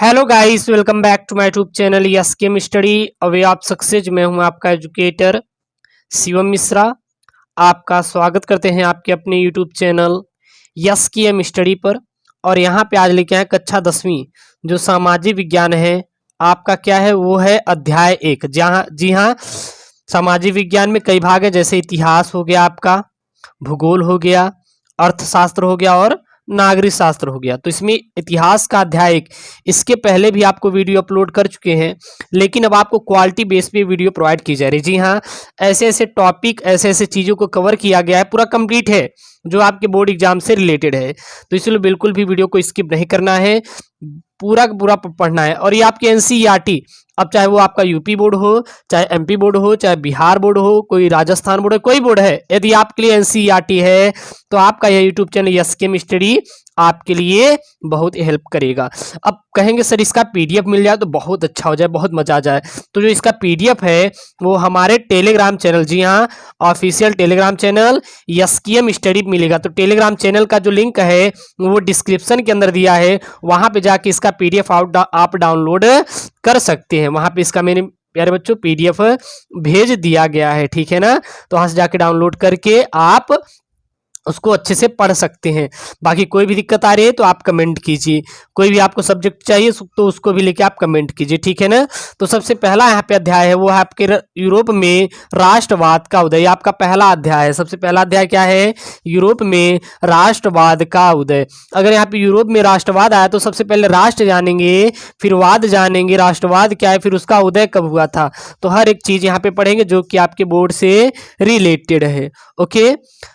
Hello guys, welcome back to my YouTube channel yes K M study. अवे आप success. मैं हूं आपका एजुकेटर शिवम मिश्रा। आपका स्वागत करते हैं आपके अपने YouTube channel yes K M study पर। और यहां पे आज लेके आए कक्षा 10वीं जो सामाजिक विज्ञान है। आपका क्या है वो है अध्याय 1। जी हाँ, सामाजिक विज्ञान में कई भाग है, जैसे इतिहास हो गया, आपका भूगोल हो गया, अर्थशास्त्र हो गया और नागरिक शास्त्र हो गया। तो इसमें इतिहास का अध्याय 1, इसके पहले भी आपको वीडियो अपलोड कर चुके हैं, लेकिन अब आपको क्वालिटी बेस पे वीडियो प्रोवाइड की जा रही है। जी हाँ, ऐसे ऐसे टॉपिक, ऐसे ऐसे चीज़ों को कवर किया गया है, पूरा कंप्लीट है जो आपके बोर्ड एग्जाम से रिलेटेड है। तो इसलिए बिल्कुल भी वीडियो को स्किप नहीं करना है, पूरा का पूरा पढ़ना है। और ये आपके एनसीईआरटी, अब चाहे वो आपका यूपी बोर्ड हो, चाहे एमपी बोर्ड हो, चाहे बिहार बोर्ड हो, कोई राजस्थान बोर्ड है, कोई बोर्ड है, यदि आपके लिए एनसीईआरटी है तो आपका यह YouTube channel yes K M study आपके लिए बहुत हेल्प करेगा। अब कहेंगे सर इसका पीडीएफ मिल जाए तो बहुत अच्छा हो जाए, बहुत मजा आ जाए। तो जो इसका पीडीएफ है वो हमारे टेलीग्राम चैनल, जी हाँ, official Telegram channel yes K M study मिलेगा। तो टेलीग्राम चैनल का जो लिंक है वो डिस्क्रिप्शन के अंदर दिया है, वहां पे जाके इसका पीडीएफ आप डाउनलोड कर सकते हैं। वहां पे इसका मेरे प्यारे बच्चों पीडीएफ भेज दिया गया है, ठीक है ना। तो वहां से जाके डाउनलोड करके आप उसको अच्छे से पढ़ सकते हैं। बाकी कोई भी दिक्कत आ रही है तो आप कमेंट कीजिए, कोई भी आपको सब्जेक्ट चाहिए तो उसको भी लेके आप कमेंट कीजिए, ठीक है ना। तो सबसे पहला यहाँ पे अध्याय है वो है आपके यूरोप में राष्ट्रवाद का उदय। आपका पहला अध्याय है। सबसे पहला अध्याय क्या है? यूरोप में राष्ट्रवाद का उदय। अगर यहाँ पे यूरोप में राष्ट्रवाद आया तो सबसे पहले राष्ट्र जानेंगे, फिर वाद जानेंगे, राष्ट्रवाद क्या है, फिर उसका उदय कब हुआ था। तो हर एक चीज यहाँ पे पढ़ेंगे जो कि आपके बोर्ड से रिलेटेड है। ओके,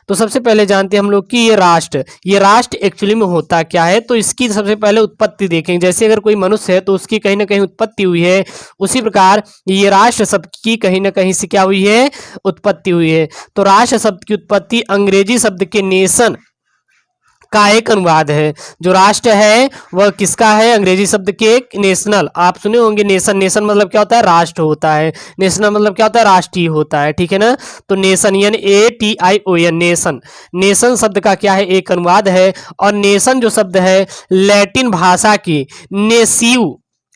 तो सबसे पहले जानते हैं हम लोग कि ये राष्ट्र एक्चुअली में होता क्या है। तो इसकी सबसे पहले उत्पत्ति देखेंगे। जैसे अगर कोई मनुष्य है तो उसकी कहीं ना कहीं उत्पत्ति हुई है, उसी प्रकार ये राष्ट्र शब्द की कहीं ना कहीं से क्या हुई है? उत्पत्ति हुई है। तो राष्ट्र शब्द की उत्पत्ति अंग्रेजी शब्द के नेशन का एक अनुवाद है। जो राष्ट्र है वह किसका है? अंग्रेजी शब्द के नेशनल। आप सुने होंगे नेशन, नेशन मतलब क्या होता है? राष्ट्र होता है। नेशनल मतलब क्या होता है? राष्ट्रीय होता है, ठीक है ना। तो नेशन यानी ATION, नेशन, नेशन शब्द का क्या है? एक अनुवाद है। और नेशन जो शब्द है लैटिन भाषा की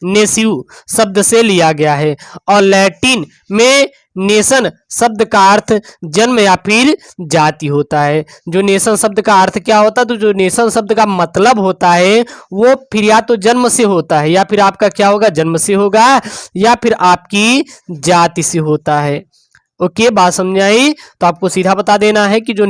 नेसिव शब्द से लिया गया है। और लैटिन में नेशन शब्द का अर्थ जन्म या फिर जाति होता है। जो नेशन शब्द का अर्थ क्या होता है? तो जो नेशन शब्द का मतलब होता है वो फिर या तो जन्म से होता है, या फिर आपका क्या होगा? जन्म से होगा, या फिर आपकी जाति से होता है। ओके, बात समझ आई? तो आपको सीधा बता देना है कि जो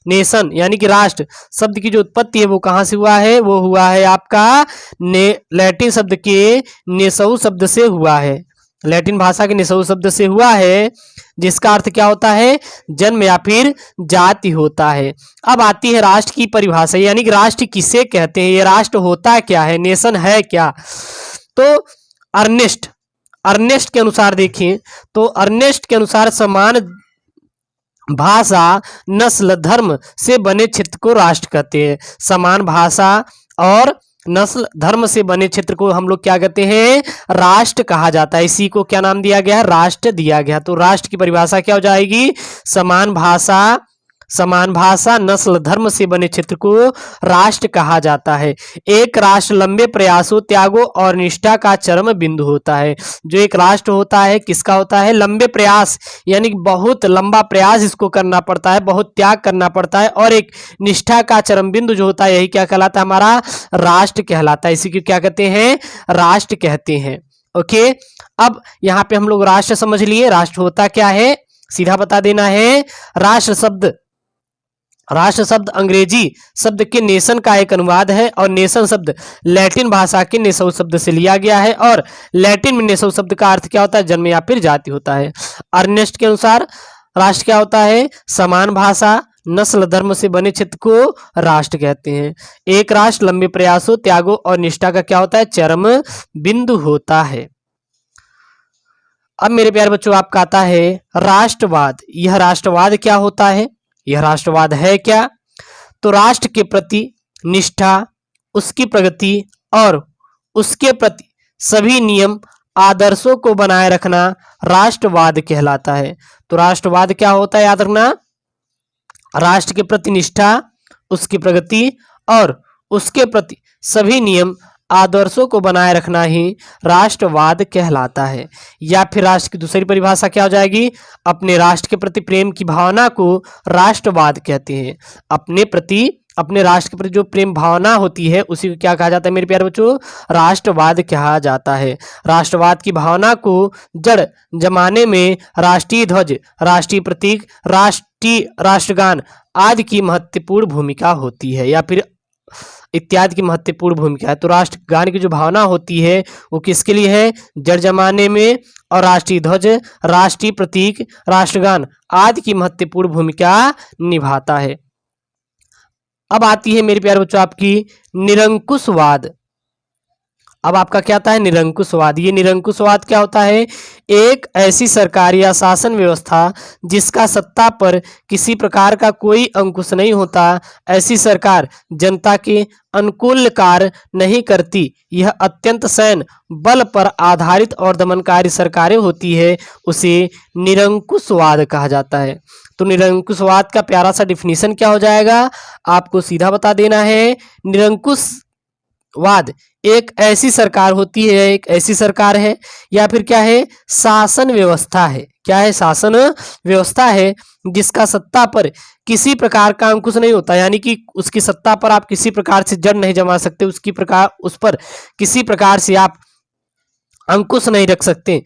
नेशन यानी कि राष्ट्र शब्द की जो उत्पत्ति है वो कहां से हुआ है? वो हुआ है आपका लैटिन शब्द के नेसऊ शब्द से हुआ है। लैटिन भाषा के नेसऊ शब्द से हुआ है, जिसका अर्थ क्या होता है? जन्म या फिर जाति होता है। अब आती है राष्ट्र की परिभाषा, यानी कि राष्ट्र किसे कहते हैं, ये राष्ट्र होता क्या है, नेशन है क्या। तो अर्नेस्ट के अनुसार देखें तो अर्नेस्ट के अनुसार समान भाषा, नस्ल, धर्म से बने क्षेत्र को राष्ट्र कहते हैं। समान भाषा और नस्ल, धर्म से बने क्षेत्र को हम लोग क्या कहते हैं? राष्ट्र कहा जाता है। इसी को क्या नाम दिया गया है? राष्ट्र दिया गया। तो राष्ट्र की परिभाषा क्या हो जाएगी? समान भाषा, नस्ल, धर्म से बने क्षेत्र को राष्ट्र कहा जाता है। एक राष्ट्र लंबे प्रयासों, त्यागों और निष्ठा का चरम बिंदु होता है। जो एक राष्ट्र होता है किसका होता है? लंबे प्रयास, यानी कि बहुत लंबा प्रयास इसको करना पड़ता है, बहुत त्याग करना पड़ता है, और एक निष्ठा का चरम बिंदु जो होता है यही क्या कहलाता है? हमारा राष्ट्र कहलाता है। इसी को क्या कहते हैं? राष्ट्र कहते हैं। ओके, अब यहाँ पे हम लोग राष्ट्र समझ लिए। राष्ट्र होता क्या है सीधा बता देना है। राष्ट्र शब्द अंग्रेजी शब्द के नेशन का एक अनुवाद है, और नेशन शब्द लैटिन भाषा के नेसऊ शब्द से लिया गया है। और लैटिन में नेसऊ शब्द का अर्थ क्या होता है? जन्म या फिर जाति होता है। अर्नेस्ट के अनुसार राष्ट्र क्या होता है? समान भाषा, नस्ल, धर्म से बने क्षेत्र को राष्ट्र कहते हैं। एक राष्ट्र लंबे प्रयासों, त्यागों और निष्ठा का क्या होता है? चरम बिंदु होता है। अब मेरे प्यारे बच्चों आपका आता है राष्ट्रवाद। यह राष्ट्रवाद क्या होता है? यह राष्ट्रवाद है क्या? तो राष्ट्र के प्रति निष्ठा, उसकी प्रगति और उसके प्रति सभी नियम आदर्शों को बनाए रखना राष्ट्रवाद कहलाता है। तो राष्ट्रवाद क्या होता है? याद रखना, राष्ट्र के प्रति निष्ठा, उसकी प्रगति और उसके प्रति सभी नियम आदर्शों को बनाए रखना ही राष्ट्रवाद कहलाता है। या फिर राष्ट्र की दूसरी परिभाषा क्या हो जाएगी, अपने राष्ट्र के प्रति प्रेम की भावना को राष्ट्रवाद कहते हैं। अपने राष्ट्र के प्रति जो प्रेम भावना होती है उसी को क्या कहा जाता है मेरे प्यारे बच्चों, राष्ट्रवाद कहा जाता है। राष्ट्रवाद की भावना को जड़ जमाने में राष्ट्रीय ध्वज, राष्ट्रीय प्रतीक, राष्ट्रगान आदि की महत्वपूर्ण भूमिका होती है, या फिर इत्यादि की महत्वपूर्ण भूमिका है। तो राष्ट्रगान की जो भावना होती है वो किसके लिए है, जड़ जमाने में, और राष्ट्रीय ध्वज, राष्ट्रीय प्रतीक, राष्ट्रगान आदि की महत्वपूर्ण भूमिका निभाता है। अब आती है मेरे प्यारे बच्चों आपकी निरंकुशवाद। अब आपका क्या आता है, निरंकुशवाद। ये निरंकुशवाद क्या होता है, एक ऐसी सरकार या शासन व्यवस्था जिसका सत्ता पर किसी प्रकार का कोई अंकुश नहीं होता, ऐसी सरकार जनता के अनुकूल कार्य नहीं करती, यह अत्यंत सैन्य बल पर आधारित और दमनकारी सरकारें होती है, उसे निरंकुशवाद कहा जाता है। तो निरंकुशवाद का प्यारा सा डिफिनीशन क्या हो जाएगा, आपको सीधा बता देना है। निरंकुशवाद एक ऐसी सरकार होती है, एक ऐसी सरकार है या फिर क्या है, शासन व्यवस्था है। क्या है, शासन व्यवस्था है जिसका सत्ता पर किसी प्रकार का अंकुश नहीं होता, यानी कि उसकी सत्ता पर आप किसी प्रकार से जड़ नहीं जमा सकते, उस पर किसी प्रकार से आप अंकुश नहीं रख सकते,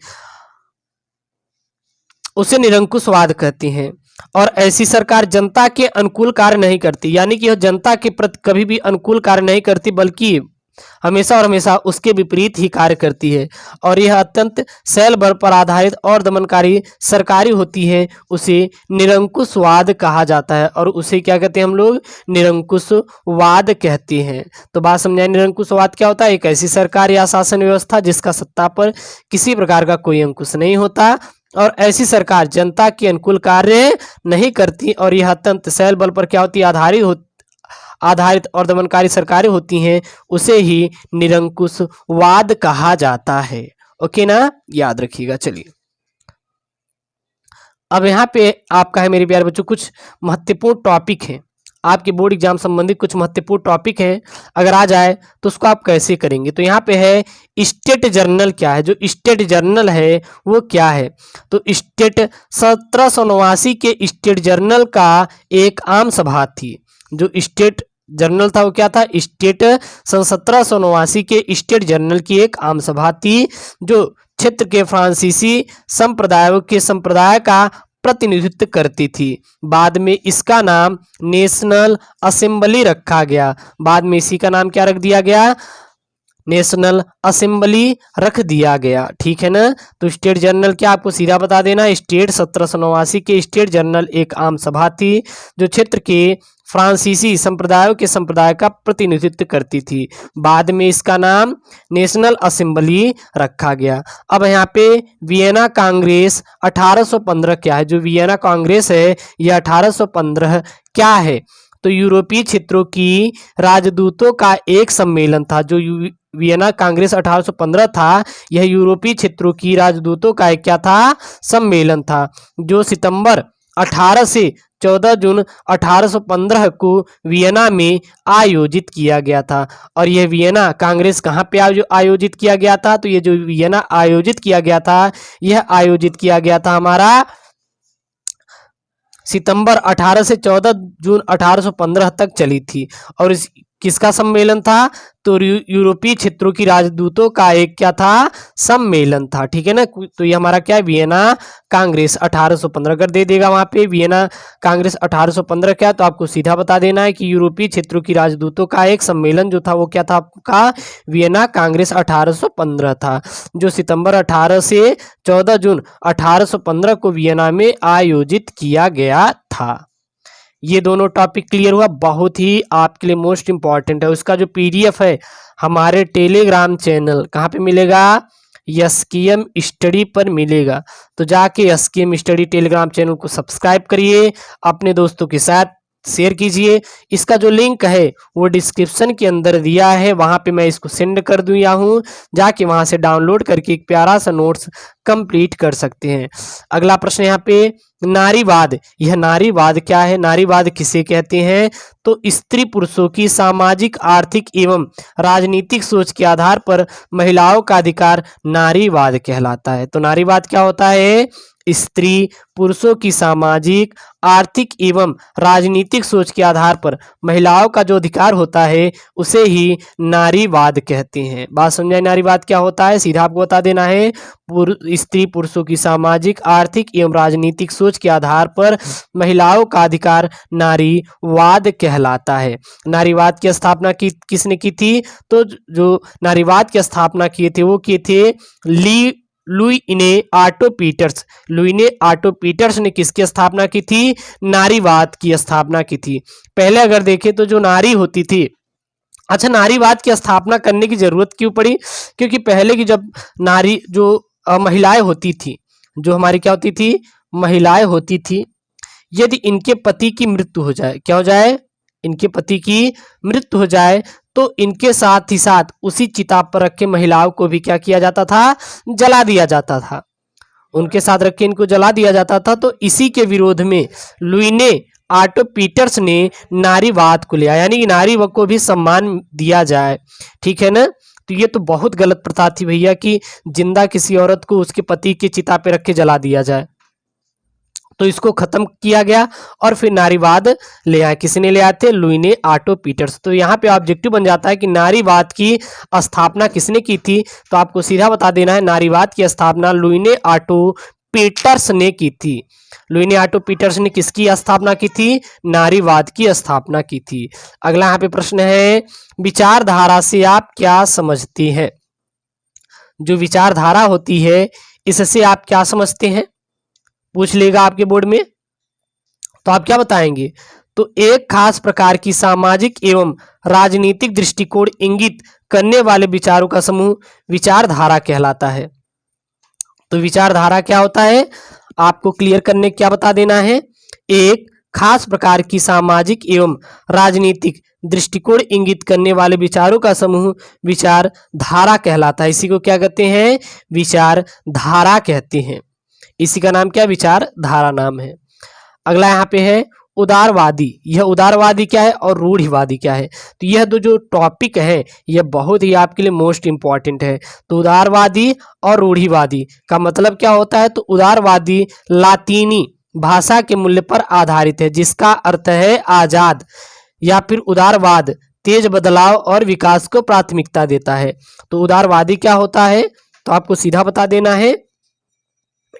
उसे निरंकुशवाद कहते हैं। और ऐसी सरकार जनता के अनुकूल कार्य नहीं करती, यानी कि यह जनता के प्रति कभी भी अनुकूल कार्य नहीं करती, बल्कि हमेशा और हमेशा उसके विपरीत ही कार्य करती है। और यह अत्यंत शैल बल पर आधारित और दमनकारी सरकारी होती है, उसे निरंकुशवाद कहा जाता है। और उसे क्या कहते हैं हम लोग, निरंकुशवाद कहते हैं। तो बात समझाए, निरंकुशवाद क्या होता है, एक ऐसी सरकार या शासन व्यवस्था जिसका सत्ता पर किसी प्रकार का कोई अंकुश नहीं होता और ऐसी सरकार जनता के अनुकूल कार्य नहीं करती, और यह अत्यंत शैल बल पर क्या होती है, आधारित और दमनकारी सरकारें होती हैं, उसे ही निरंकुशवाद कहा जाता है। ओके ना, याद रखिएगा। चलिए अब यहाँ पे आपका है मेरे प्यारे बच्चों कुछ महत्वपूर्ण टॉपिक हैं, आपके बोर्ड एग्जाम संबंधित कुछ महत्वपूर्ण टॉपिक हैं, अगर आ जाए तो उसको आप कैसे करेंगे। तो यहाँ पे है स्टेट जर्नल क्या है, जो स्टेट जर्नल है वो क्या है। तो स्टेट 1789 के स्टेट जर्नल का एक आम सभा थी। जो स्टेट जर्नल था वो क्या था, स्टेट 1789 के स्टेट जर्नल की एक आम सभा थी, जो क्षेत्र के फ्रांसीसी संप्रदाय का प्रतिनिधित्व करती थी। बाद में इसका नाम नेशनल असेंबली रखा गया। बाद में इसी का नाम क्या रख दिया गया, नेशनल असेंबली रख दिया गया। ठीक है ना। तो स्टेट जर्नल क्या, आपको सीधा बता देना, स्टेट 1789 के स्टेट जर्नल एक आम सभा थी जो क्षेत्र के फ्रांसीसी संप्रदाय का प्रतिनिधित्व करती थी। बाद में इसका नाम नेशनल असेंबली रखा गया। अब यहाँ पे वियना कांग्रेस 1815 क्या है, जो वियना कांग्रेस है यह 1815 क्या है, तो यूरोपीय क्षेत्रों की राजदूतों का एक सम्मेलन था। जो वियना कांग्रेस 1815 था, यह यूरोपीय क्षेत्रों की राजदूतों का एक क्या था, सम्मेलन था, जो सितंबर 18 से 14 जून 1815 को वियना में आयोजित किया गया था। और यह वियना कांग्रेस कहाँ पे आयोजित किया गया था, तो ये जो वियना आयोजित किया गया था, यह आयोजित किया गया था हमारा सितंबर 18 से 14 जून 1815 तक चली थी। और इस किसका सम्मेलन था, तो यूरोपीय क्षेत्रों की राजदूतों का एक क्या था, सम्मेलन था। ठीक है ना। तो ये हमारा क्या है, वियना कांग्रेस 1815 कर दे देगा वहां पे, वियना कांग्रेस 1815 क्या, तो आपको सीधा बता देना है कि यूरोपीय क्षेत्रों की राजदूतों का एक सम्मेलन जो था वो क्या था आपका, वियना कांग्रेस 1815 था, जो सितंबर 18 से 14 जून 1815 को वियना में आयोजित किया गया था। ये दोनों टॉपिक क्लियर हुआ, बहुत ही आपके लिए मोस्ट इंपॉर्टेंट है। उसका जो पीडीएफ है हमारे टेलीग्राम चैनल कहाँ पे मिलेगा, एसकेएम स्टडी पर मिलेगा। तो जाके एसकेएम स्टडी टेलीग्राम चैनल को सब्सक्राइब करिए, अपने दोस्तों के साथ शेयर कीजिए। इसका जो लिंक है वो डिस्क्रिप्शन के अंदर दिया है, वहां पे मैं इसको सेंड कर दिया हूँ, जाके वहां से डाउनलोड करके एक प्यारा सा नोट्स कंप्लीट कर सकते हैं। अगला प्रश्न यहाँ पे नारीवाद, यह नारीवाद क्या है, नारीवाद किसे कहते हैं? तो स्त्री पुरुषों की सामाजिक, आर्थिक एवं राजनीतिक सोच के आधार पर महिलाओं का अधिकार नारीवाद कहलाता है। तो नारीवाद क्या होता है? स्त्री पुरुषों की सामाजिक, आर्थिक एवं राजनीतिक सोच के आधार पर महिलाओं का जो अधिकार होता है उसे ही नारीवाद कहते हैं। बात समझाए, नारीवाद क्या होता है? सीधा आपको बता देना है, स्त्री पुरुषों की सामाजिक, आर्थिक एवं राजनीतिक सोच के आधार पर महिलाओं का अधिकार नारीवाद कहलाता है। नारीवाद की स्थापना किसने की थी? तो जो नारीवाद की स्थापना किए थे वो किए थे लुईने ऑटो पीटर्स। लुईने ऑटो पीटर्स ने किसकी स्थापना की थी? नारीवाद की स्थापना की थी। पहले अगर देखें तो जो नारी होती थी, अच्छा, नारीवाद की स्थापना करने की जरूरत क्यों पड़ी? क्योंकि पहले की जब नारी जो महिलाएं होती थी, जो हमारी क्या होती थी? महिलाएं होती थी, यदि इनके पति की मृत्यु हो जाए, क्या हो जाए? इनके पति की मृत्यु हो जाए तो इनके साथ ही साथ उसी चिता पर रख के महिलाओं को भी क्या किया जाता था? जला दिया जाता था। उनके साथ रख के इनको जला दिया जाता था। तो इसी के विरोध में लुईने ऑटो पीटर्स ने नारीवाद को लिया, यानी कि नारी को भी सम्मान दिया जाए। ठीक है ना? तो ये तो बहुत गलत प्रथा थी भैया कि जिंदा किसी औरत को उसके पति के चिता पे रख के जला दिया जाए। तो इसको खत्म किया गया और फिर नारीवाद ले आए। किसने ले आए थे? लुईने ऑटो पीटर्स। तो यहाँ पे ऑब्जेक्टिव बन जाता है कि नारीवाद की स्थापना किसने की थी? तो आपको सीधा बता देना है, नारीवाद की स्थापना लुईने ऑटो पीटर्स ने की थी। लुईने ऑटो पीटर्स ने किसकी स्थापना की थी? नारीवाद की स्थापना की थी। अगला यहाँ पे प्रश्न है, विचारधारा से आप क्या समझती हैं? जो विचारधारा होती है इससे आप क्या समझते हैं? पूछ लेगा आपके बोर्ड में, तो आप क्या बताएंगे? तो एक खास प्रकार की सामाजिक एवं राजनीतिक दृष्टिकोण इंगित करने वाले विचारों का समूह विचारधारा कहलाता है। तो विचारधारा क्या होता है? आपको क्लियर करने क्या बता देना है, एक खास प्रकार की सामाजिक एवं राजनीतिक दृष्टिकोण इंगित करने वाले विचारों का समूह विचारधारा कहलाता है। इसी को क्या कहते हैं? विचारधारा कहते हैं। इसी का नाम क्या? विचारधारा नाम है। अगला यहाँ पे है उदारवादी। यह उदारवादी क्या है और रूढ़िवादी क्या है? तो यह दो जो टॉपिक है यह बहुत ही आपके लिए मोस्ट इंपॉर्टेंट है। तो उदारवादी और रूढ़िवादी का मतलब क्या होता है? तो उदारवादी लातीनी भाषा के मूल्य पर आधारित है, जिसका अर्थ है आजाद, या फिर उदारवाद तेज बदलाव और विकास को प्राथमिकता देता है। तो उदारवादी क्या होता है? तो आपको सीधा बता देना है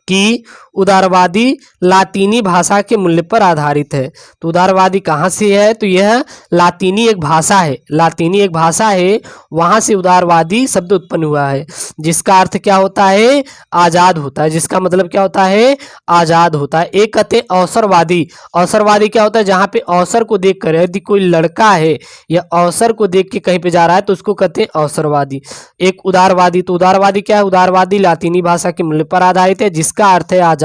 कि उदारवादी लातीनी भाषा के मूल्य पर आधारित है। तो उदारवादी कहाँ से है? तो यह लातीनी एक भाषा है, लातीनी एक भाषा है, वहां से उदारवादी शब्द उत्पन्न हुआ है, जिसका अर्थ क्या होता है? आजाद होता है। जिसका मतलब क्या होता है? आजाद होता है। एक कहते हैं अवसरवादी। अवसरवादी क्या होता है? जहाँ पे अवसर को देख कर, यदि कोई लड़का है या अवसर को देख के कहीं पे जा रहा है तो उसको कहते हैं अवसरवादी। एक उदारवादी, तो उदारवादी क्या है? उदारवादी लातीनी भाषा के मूल्य पर आधारित है, जिसका अर्थ है आजाद।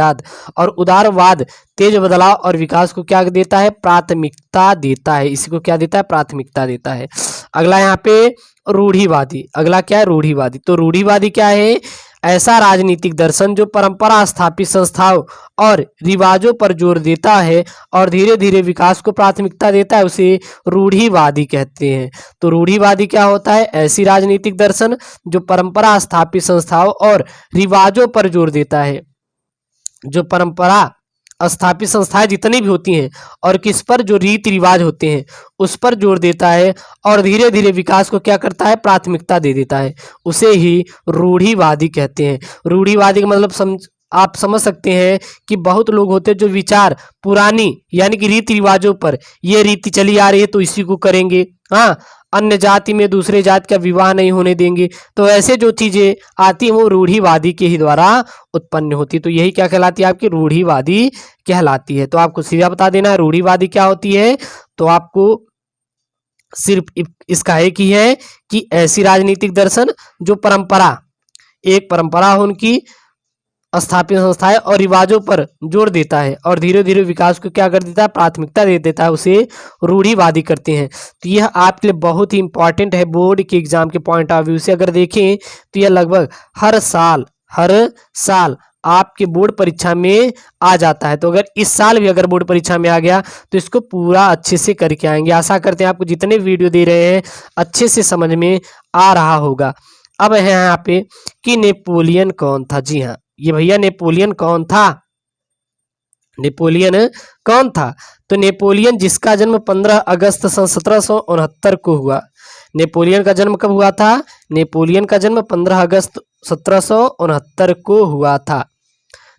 और उदारवाद तेज बदलाव और विकास को क्या देता है? प्राथमिकता देता है। इसी को क्या देता है? प्राथमिकता देता है। अगला यहाँ पे रूढ़िवादी। अगला क्या है? रूढ़िवादी। तो रूढ़िवादी क्या है? ऐसा राजनीतिक दर्शन जो परंपरा स्थापित संस्थाओं और रिवाजों पर जोर देता है और धीरे धीरे विकास को प्राथमिकता देता है, उसे रूढ़िवादी कहते हैं। तो रूढ़िवादी क्या होता है? ऐसी राजनीतिक दर्शन जो परंपरा स्थापित संस्थाओं और रिवाजों पर जोर देता है, जो परंपरा स्थापित संस्थाएं जितनी भी होती हैं और किस पर? जो रीति रिवाज होते हैं उस पर जोर देता है और धीरे धीरे विकास को क्या करता है? प्राथमिकता दे देता है, उसे ही रूढ़िवादी कहते हैं। रूढ़िवादी का मतलब आप समझ सकते हैं कि बहुत लोग होते हैं जो विचार पुरानी यानी कि रीति रिवाजों पर, ये रीति चली आ रही है तो इसी को करेंगे, हाँ, अन्य जाति में दूसरे जाति का विवाह नहीं होने देंगे, तो ऐसे जो चीजें आती हैं वो रूढ़िवादी के ही द्वारा उत्पन्न होती है। तो यही क्या कहलाती है? आपकी रूढ़िवादी कहलाती है। तो आपको सीधा बता देना है रूढ़िवादी क्या होती है। तो आपको सिर्फ इसका एक ही है कि ऐसी राजनीतिक दर्शन जो परंपरा, एक परंपरा हो उनकी स्थापित संस्थाएं और रिवाजों पर जोर देता है और धीरे धीरे विकास को क्या कर देता है, प्राथमिकता दे देता है, उसे रूढ़िवादी करते हैं। तो यह आपके लिए बहुत ही इंपॉर्टेंट है बोर्ड के एग्जाम के पॉइंट ऑफ व्यू से। अगर देखें तो यह लगभग हर साल आपके बोर्ड परीक्षा में आ जाता है। तो अगर इस साल भी अगर बोर्ड परीक्षा में आ गया तो इसको पूरा अच्छे से करके आएंगे। आशा करते हैं आपको जितने वीडियो दे रहे हैं अच्छे से समझ में आ रहा होगा। अब है यहाँ पे कि नेपोलियन कौन था। जी हाँ, ये भैया नेपोलियन कौन था, नेपोलियन कौन था? तो नेपोलियन जिसका जन्म 15 अगस्त सन 1769 को हुआ। नेपोलियन का जन्म कब हुआ था? नेपोलियन का जन्म 15 अगस्त 1769 को हुआ था।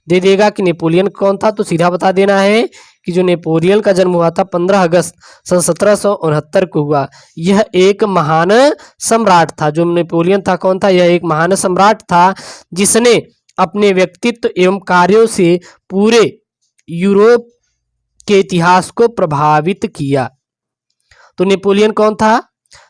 दे देगा कि नेपोलियन कौन था, तो सीधा बता देना है कि जो नेपोलियन का जन्म हुआ था 15 अगस्त सन 1769 को हुआ। यह एक महान सम्राट था। जो नेपोलियन था कौन था? यह एक महान सम्राट था जिसने अपने व्यक्तित्व एवं कार्यों से पूरे यूरोप के इतिहास को प्रभावित किया। तो नेपोलियन कौन था?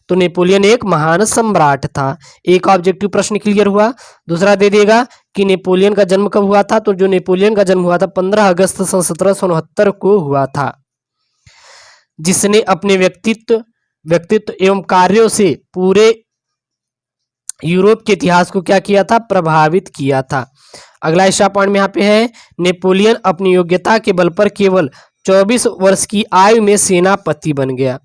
तो नेपोलियन एक महान सम्राट था। एक ऑब्जेक्टिव प्रश्न क्लियर हुआ। दूसरा दे देगा कि नेपोलियन का जन्म कब हुआ था। तो जो नेपोलियन का जन्म हुआ था 15 अगस्त सन 1769 को हुआ था, जिसने अपने व्यक्तित्व एवं कार्यों से पूरे यूरोप के इतिहास को क्या किया था? प्रभावित किया था। अगला हिस्सा पॉइंट में यहाँ पे है, नेपोलियन अपनी योग्यता के बल पर केवल 24 वर्ष की आयु में सेनापति बन गया।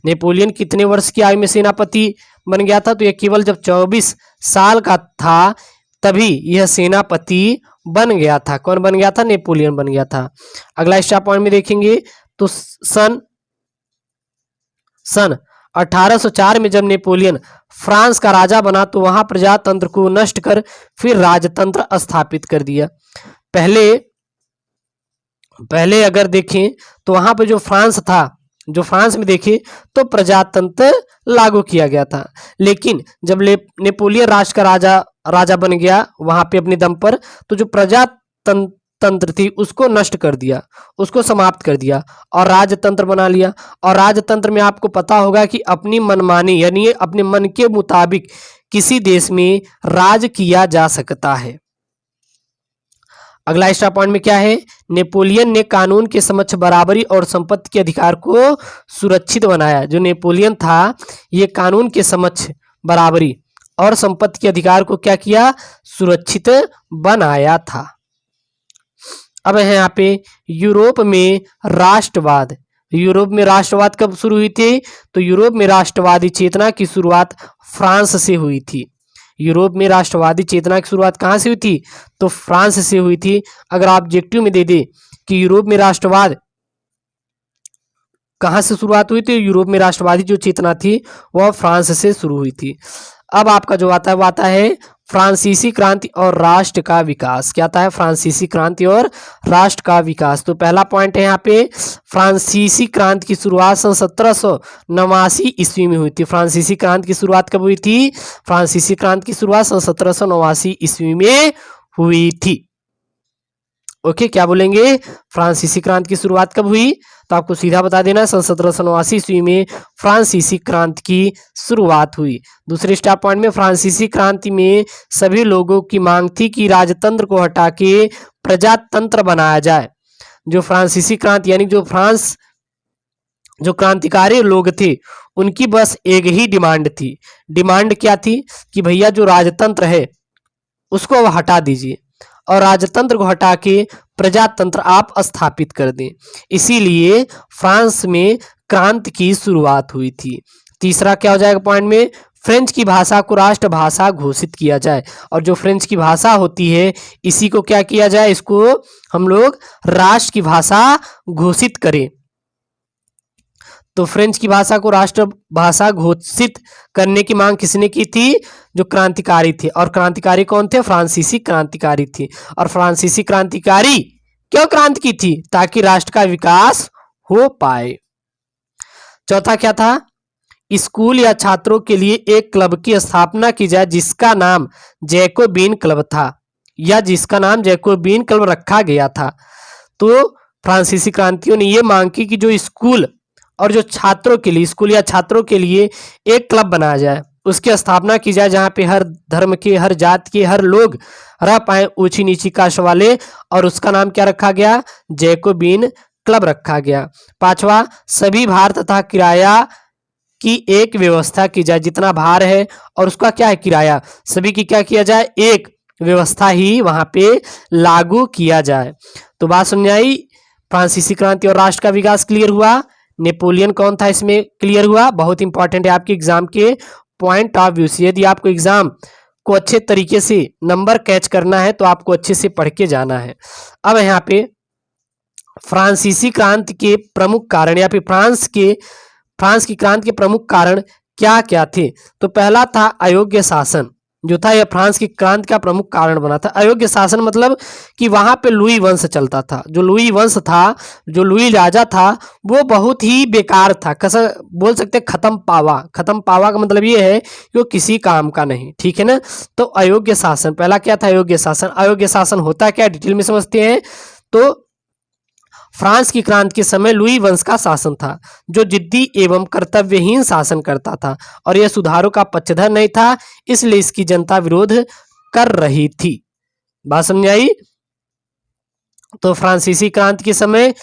नेपोलियन कितने वर्ष की आयु में सेनापति बन गया था? तो यह केवल जब 24 साल का था तभी यह सेनापति बन गया था। कौन बन गया था? नेपोलियन बन गया था। अगला हिस्सा पॉइंट में देखेंगे तो सन 1804 में जब नेपोलियन फ्रांस का राजा बना तो वहां प्रजातंत्र को नष्ट कर फिर राजतंत्र स्थापित कर दिया। पहले अगर देखें तो वहां पे जो फ्रांस था, जो फ्रांस में देखें तो प्रजातंत्र लागू किया गया था, लेकिन जब नेपोलियन राष्ट्र का राजा बन गया वहां पे अपने दम पर, तो जो प्रजातंत्र थी उसको नष्ट कर दिया, उसको समाप्त कर दिया और राजतंत्र बना लिया। और राजतंत्र में आपको पता होगा कि अपनी मनमानी यानी अपने मन के मुताबिक किसी देश में राज किया जा सकता है। अगला एक्स्ट्रा पॉइंट में क्या है? नेपोलियन ने कानून के समक्ष बराबरी और संपत्ति के अधिकार को सुरक्षित बनाया। जो नेपोलियन था ये कानून के समक्ष बराबरी और संपत्ति के अधिकार को क्या किया? सुरक्षित बनाया था। अब है यहाँ पे यूरोप में राष्ट्रवाद। यूरोप में राष्ट्रवाद कब शुरू हुई थी? तो यूरोप में राष्ट्रवादी चेतना की शुरुआत फ्रांस से हुई थी। यूरोप में राष्ट्रवादी चेतना की शुरुआत कहाँ से हुई थी? तो फ्रांस से हुई थी। अगर ऑब्जेक्टिव में दे दे कि यूरोप में राष्ट्रवाद कहाँ से शुरुआत हुई थी, यूरोप में राष्ट्रवादी जो चेतना थी वह फ्रांस से शुरू हुई थी। अब आपका जो आता है वो आता है फ्रांसीसी क्रांति और राष्ट्र का विकास। क्या आता है? फ्रांसीसी क्रांति और राष्ट्र का विकास। तो पहला पॉइंट है यहाँ पे, फ्रांसीसी क्रांति की शुरुआत सन 1789 ईस्वी में हुई थी। फ्रांसीसी क्रांति की शुरुआत कब हुई थी? फ्रांसीसी क्रांति की शुरुआत सन 1789 ईस्वी में हुई थी। ओके, क्या बोलेंगे? फ्रांसीसी क्रांति की शुरुआत कब हुई? तो आपको सीधा बता देना सन 1789 ईस्वी में फ्रांसीसी क्रांति की शुरुआत हुई। दूसरे स्टार पॉइंट में, फ्रांसीसी क्रांति में सभी लोगों की मांग थी कि राजतंत्र को हटा के प्रजातंत्र बनाया जाए। जो फ्रांसीसी क्रांति यानी जो फ्रांस जो क्रांतिकारी लोग थे उनकी बस एक ही डिमांड थी। डिमांड क्या थी? कि भैया जो राजतंत्र है उसको अब हटा दीजिए और राजतंत्र को हटा के प्रजातंत्र आप स्थापित कर दें। इसीलिए फ्रांस में क्रांति की शुरुआत हुई थी। तीसरा क्या हो जाएगा पॉइंट में? फ्रेंच की भाषा को राष्ट्रभाषा घोषित किया जाए। और जो फ्रेंच की भाषा होती है इसी को क्या किया जाए? इसको हम लोग राष्ट्र की भाषा घोषित करें। तो फ्रेंच की भाषा को राष्ट्रभाषा घोषित करने की मांग किसने की थी? जो क्रांतिकारी थे। और क्रांतिकारी कौन थे? फ्रांसीसी क्रांतिकारी थे। और फ्रांसीसी क्रांतिकारी क्यों क्रांति की थी? ताकि राष्ट्र का विकास हो पाए। चौथा क्या था? स्कूल या छात्रों के लिए एक क्लब की स्थापना की जाए जिसका नाम जैकोबिन क्लब था, या जिसका नाम जैकोबिन क्लब रखा गया था। तो फ्रांसीसी क्रांतियों ने यह मांग की कि जो स्कूल और जो छात्रों के लिए, स्कूल या छात्रों के लिए एक क्लब बनाया जाए उसकी स्थापना की जाए जहां पे हर धर्म के, हर जात के, हर लोग रह पाए ऊंची नीची कास्ट वाले, और उसका नाम क्या रखा गया? जैकोबिन क्लब रखा गया। पांचवा, सभी भार तथा किराया की एक व्यवस्था की जाए, जितना भार है और उसका क्या है किराया, सभी की क्या किया जाए? एक व्यवस्था ही वहां पे लागू किया जाए। तो बात समझ आई? फ्रांसीसी क्रांति और राष्ट्र का विकास क्लियर हुआ। नेपोलियन कौन था इसमें क्लियर हुआ। बहुत इंपॉर्टेंट है आपके एग्जाम के पॉइंट ऑफ व्यू से। यदि आपको एग्जाम को अच्छे तरीके से नंबर कैच करना है तो आपको अच्छे से पढ़ के जाना है। अब यहाँ पे फ्रांसीसी क्रांति के प्रमुख कारण या फिर फ्रांस की क्रांति के प्रमुख कारण क्या क्या थे? तो पहला था अयोग्य शासन, जो था यह फ्रांस की क्रांति का प्रमुख कारण बना था। अयोग्य शासन मतलब कि वहां पे लुई वंश चलता था। जो लुई वंश था, जो लुई राजा था, वो बहुत ही बेकार था, बोल सकते खत्म पावा का मतलब ये है कि वो किसी काम का नहीं, ठीक है ना। तो अयोग्य शासन, पहला क्या था? अयोग्य शासन। अयोग्य शासन होता क्या, डिटेल में समझते हैं। तो फ्रांस की क्रांति के समय लुई वंश का शासन था, जो जिद्दी एवं कर्तव्यहीन शासन करता था और यह सुधारों का पक्षधर नहीं था, इसलिए इसकी जनता विरोध कर रही थी। बात समझ आई? तो फ्रांसीसी क्रांति के समय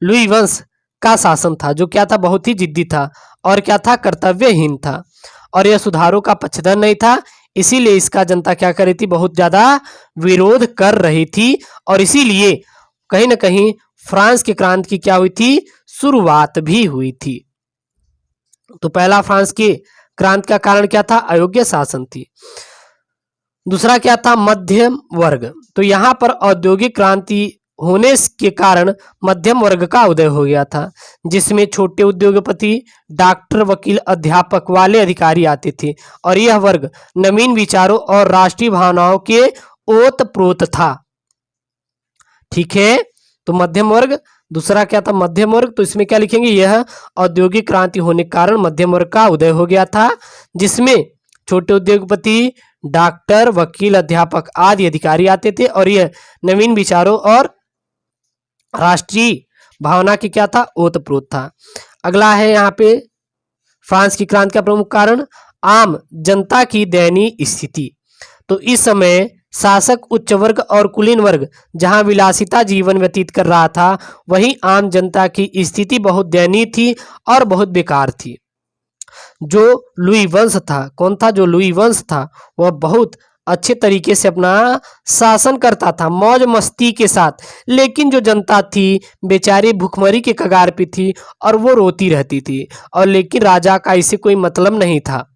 लुई वंश का शासन था, जो क्या था? बहुत ही जिद्दी था और क्या था? कर्तव्यहीन था और यह सुधारों का पक्षधर नहीं था, इसीलिए इसका जनता क्या कर रही थी? बहुत ज्यादा विरोध कर रही थी और इसीलिए कहीं ना कहीं फ्रांस की क्रांति की क्या हुई थी? शुरुआत भी हुई थी। तो पहला फ्रांस की क्रांति का कारण क्या था? अयोग्य शासन थी। दूसरा क्या था? मध्यम वर्ग। तो यहां पर औद्योगिक क्रांति होने के कारण मध्यम वर्ग का उदय हो गया था, जिसमें छोटे उद्योगपति, डॉक्टर, वकील, अध्यापक वाले अधिकारी आते थे और यह वर्ग नवीन विचारों और राष्ट्रीय भावनाओं के ओतप्रोत था। ठीक है, तो मध्यम वर्ग। दूसरा क्या था? मध्यम वर्ग। तो इसमें क्या लिखेंगे? यह औद्योगिक क्रांति होने के कारण मध्यम वर्ग का उदय हो गया था, जिसमें छोटे उद्योगपति, डॉक्टर, वकील, अध्यापक आदि अधिकारी आते थे और यह नवीन विचारों और राष्ट्रीय भावना की क्या था? ओतप्रोत था। अगला है यहाँ पे फ्रांस की क्रांति का प्रमुख कारण आम जनता की दयनीय स्थिति। तो इस समय शासक उच्च वर्ग और कुलीन वर्ग जहां विलासिता जीवन व्यतीत कर रहा था, वहीं आम जनता की स्थिति बहुत दयनीय थी और बहुत बेकार थी। जो लुई वंश था, कौन था? जो लुई वंश था वह बहुत अच्छे तरीके से अपना शासन करता था, मौज मस्ती के साथ, लेकिन जो जनता थी बेचारी भूखमरी के कगार पे थी और वो रोती रहती थी, और लेकिन राजा का इससे कोई मतलब नहीं था।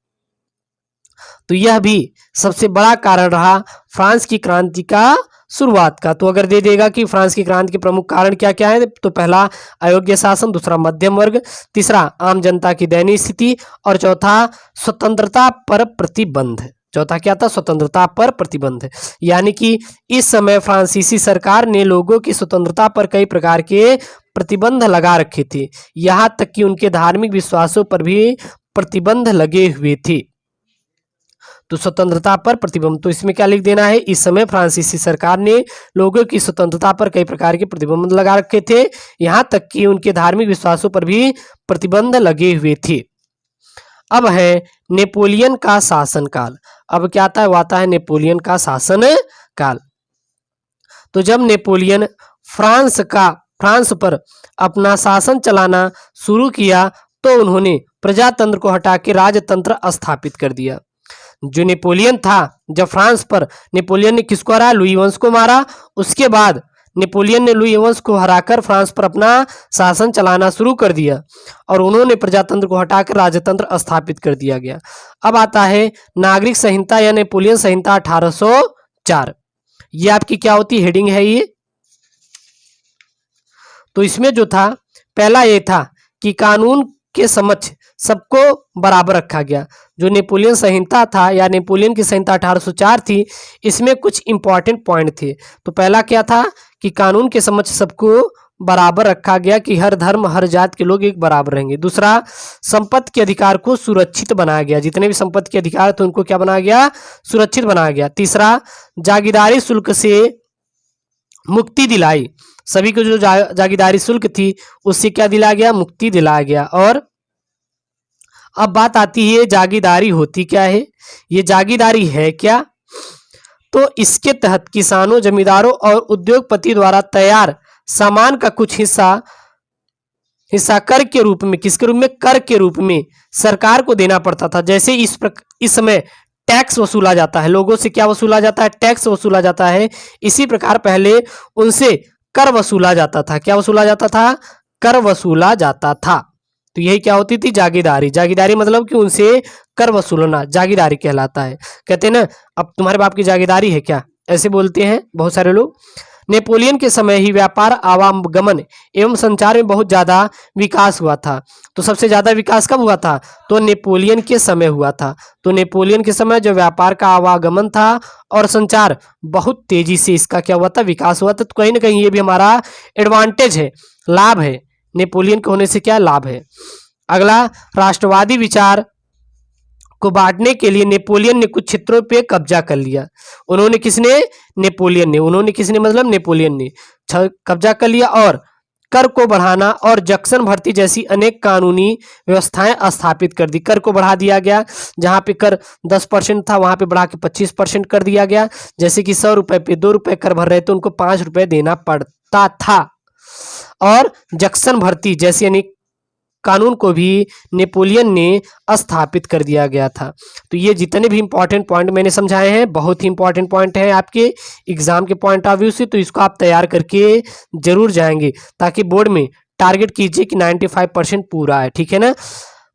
तो यह भी सबसे बड़ा कारण रहा फ्रांस की क्रांति का शुरुआत का। तो अगर दे देगा कि फ्रांस की क्रांति के प्रमुख कारण क्या क्या है, तो पहला अयोग्य शासन, दूसरा मध्यम वर्ग, तीसरा आम जनता की दयनीय स्थिति और चौथा स्वतंत्रता पर प्रतिबंध। चौथा क्या था? स्वतंत्रता पर प्रतिबंध। यानी कि इस समय फ्रांसीसी सरकार ने लोगों की स्वतंत्रता पर कई प्रकार के प्रतिबंध लगा रखे थे, यहाँ तक कि उनके धार्मिक विश्वासों पर भी प्रतिबंध लगे हुए थे। तो स्वतंत्रता पर प्रतिबंध, तो इसमें क्या लिख देना है? इस समय फ्रांसीसी सरकार ने लोगों की स्वतंत्रता पर कई प्रकार के प्रतिबंध लगा रखे थे, यहाँ तक कि उनके धार्मिक विश्वासों पर भी प्रतिबंध लगे हुए थे। अब है नेपोलियन का शासनकाल। अब क्या आता है? वो आता है नेपोलियन का शासन काल। तो जब नेपोलियन फ्रांस पर अपना शासन चलाना शुरू किया, तो उन्होंने प्रजातंत्र को हटा के राजतंत्र स्थापित कर दिया। जो नेपोलियन था, जब फ्रांस पर नेपोलियन ने किसको हराया? लुई वंश को मारा। उसके बाद नेपोलियन ने लुई वंश को हराकर फ्रांस पर अपना शासन चलाना शुरू कर दिया और उन्होंने प्रजातंत्र को हटाकर राजतंत्र स्थापित कर दिया गया। अब आता है नागरिक संहिता या नेपोलियन संहिता 1804। ये आपकी क्या होती है? हेडिंग है ये। तो इसमें जो था, पहला ये था कि कानून के समक्ष सबको बराबर रखा गया। जो नेपोलियन संहिता था या नेपोलियन की संहिता 1804 थी, इसमें कुछ इंपॉर्टेंट पॉइंट थे। तो पहला क्या था कि कानून के समक्ष सबको बराबर रखा गया, कि हर धर्म हर जात के लोग एक बराबर रहेंगे। दूसरा, संपत्ति के अधिकार को सुरक्षित बनाया गया, जितने भी संपत्ति के अधिकार थे उनको क्या बनाया गया? सुरक्षित बनाया गया। तीसरा, जागीरदारी शुल्क से मुक्ति दिलाई, सभी को जो जागीरदारी शुल्क थी उससे क्या दिलाया गया? मुक्ति दिलाया गया। और अब बात आती है जागीरदारी होती क्या है, ये जागीरदारी है क्या। तो इसके तहत किसानों, जमींदारों और उद्योगपति द्वारा तैयार सामान का कुछ हिस्सा कर के रूप में, किसके रूप में, कर के रूप में सरकार को देना पड़ता था। जैसे इस समय टैक्स वसूला जाता है, लोगों से क्या वसूला जाता है, टैक्स वसूला जाता है। इसी प्रकार पहले उनसे कर वसूला जाता था। क्या वसूला जाता था, कर वसूला जाता था। तो यही क्या होती थी, जागीरदारी। जागीरदारी मतलब कि उनसे कर वसूलना जागीरदारी कहलाता है। कहते हैं ना, अब तुम्हारे बाप की जागीरदारी है क्या, ऐसे बोलते हैं बहुत सारे लोग। नेपोलियन के समय ही व्यापार, आवागमन एवं संचार में बहुत ज्यादा विकास हुआ था। तो सबसे ज्यादा विकास कब हुआ था, तो नेपोलियन के समय हुआ था। तो नेपोलियन के समय जो व्यापार का आवागमन था और संचार, बहुत तेजी से इसका क्या हुआ था, विकास हुआ था। तो कहीं ना कहीं ये भी हमारा एडवांटेज है, लाभ है। नेपोलियन के होने से क्या लाभ है। अगला, राष्ट्रवादी विचार को बांटने के लिए नेपोलियन ने कुछ क्षेत्रों पे कब्जा कर लिया। उन्होंने किसने, नेपोलियन ने, उन्होंने किसने मतलब नेपोलियन ने कब्जा कर लिया और कर को बढ़ाना और जक्सन भर्ती जैसी अनेक कानूनी व्यवस्थाएं स्थापित कर दी। कर को बढ़ा दिया गया, जहां पे कर 10% था वहां पे बढ़ा के 25% कर दिया गया। जैसे कि 100 रुपए पे 2 रुपए कर भर रहे तो उनको 5 रुपए देना पड़ता था। और जक्सन भर्ती जैसी अनेक कानून को भी नेपोलियन ने स्थापित कर दिया गया था। तो ये जितने भी इंपॉर्टेंट पॉइंट मैंने समझाए हैं, बहुत ही इंपॉर्टेंट पॉइंट है आपके एग्जाम के पॉइंट ऑफ व्यू से। तो इसको आप तैयार करके जरूर जाएंगे, ताकि बोर्ड में टारगेट कीजिए कि 95% पूरा है, ठीक है ना।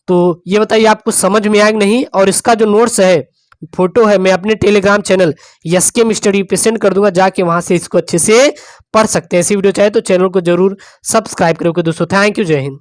तो ये बताइए आपको समझ में आया नहीं। और इसका जो नोट्स है, फोटो है, मैं अपने टेलीग्राम चैनल यसकेम स्टडी पे सेंड कर दूंगा, जाके वहां से इसको अच्छे से पढ़ सकते हैं। ऐसी वीडियो चाहे तो चैनल को जरूर सब्सक्राइब करोगे दोस्तों। थैंक यू, जय हिंद।